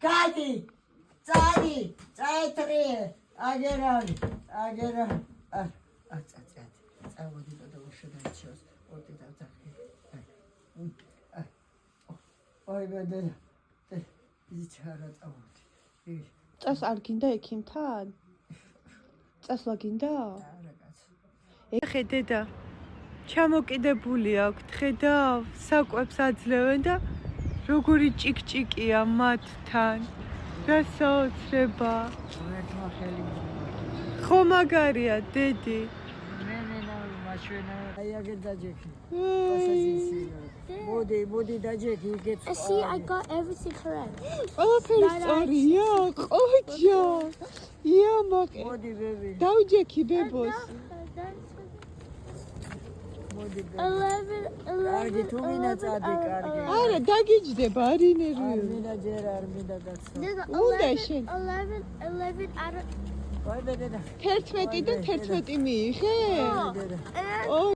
Kati, Zadi, Zaitri, Ageran, წას არ გინდა ექიმთან? წასვლა გინდა? ეხე დედა ჩამოკიდებული აქვთ, ხედავ, საკვებს აძლევენ და როგორი ჭიკჭიკია მათთან. რა საოცრება. ხო მაგარია დედი. See, I got everything correct. ყველაფერი სწორია, ყოჯა. ია მაკე. დავჯექი ბებოს. 11. არა, დაგიჯდება, არ ინერვიო. უნდა შენ 11 out of 11-დან 11 მიიღე?